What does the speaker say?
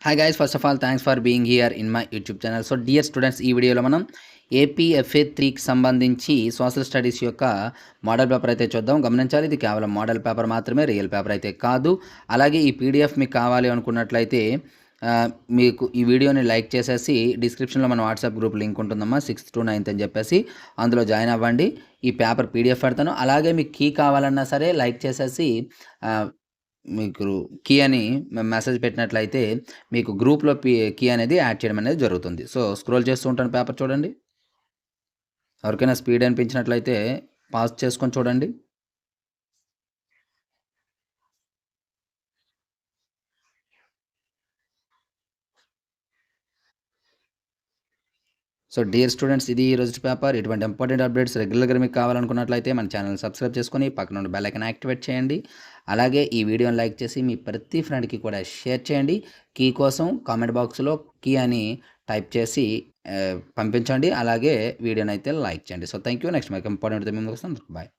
Hi guys, first of all thanks for being here in my YouTube channel. So dear students, ఈ వీడియోలో మనం ఏపీఎఫ్ఏ 3కి సంబంధించి social studies యొక్క మోడల్ పేపర్ అయితే చూద్దాం. గమనించాలి, ఇది కేవలం మోడల్ పేపర్ మాత్రమే, రియల్ పేపర్ అయితే కాదు. అలాగే ఈ పీడిఎఫ్ మీకు కావాలి అనుకున్నట్లయితే మీకు ఈ వీడియోని లైక్ చేసేసి డిస్క్రిప్షన్లో మన వాట్సాప్ గ్రూప్ లింక్ ఉంటుందమ్మా, 6th to 9th అని చెప్పేసి అందులో జాయిన్ అవ్వండి. ఈ పేపర్ పీడిఎఫ్ పెడతాను. అలాగే మీకు కీ కావాలన్నా సరే లైక్ చేసేసి మీకు కీ అని మెసేజ్ పెట్టినట్లయితే మీకు గ్రూప్లో కీ అనేది యాడ్ చేయడం అనేది జరుగుతుంది. సో స్క్రోల్ చేస్తూ ఉంటాను, పేపర్ చూడండి. ఎవరికైనా స్పీడ్ అనిపించినట్లయితే పాజ్ చేసుకొని చూడండి. సో డియర్ స్టూడెంట్స్, ఇది ఈ రోజు పేపర్. ఇటువంటి ఇంపార్టెంట్ అప్డేట్స్ రెగ్యులర్గా మీకు కావాలనుకున్నట్లయితే మన ఛానల్ సబ్స్క్రైబ్ చేసుకొని పక్కన ఉన్న బెల్ ఐకాన్ యాక్టివేట్ చేయండి. అలాగే ఈ వీడియోని లైక్ చేసి మీ ప్రతి ఫ్రెండ్కి కూడా షేర్ చేయండి. కీ కోసం కామెంట్ బాక్స్లో కీ అని టైప్ చేసి పంపించండి. అలాగే వీడియోని అయితే లైక్ చేయండి. So thank you. నెక్స్ట్ మీకు ఇంపార్టెంట్ ముందుకు వస్తాను. బాయ్.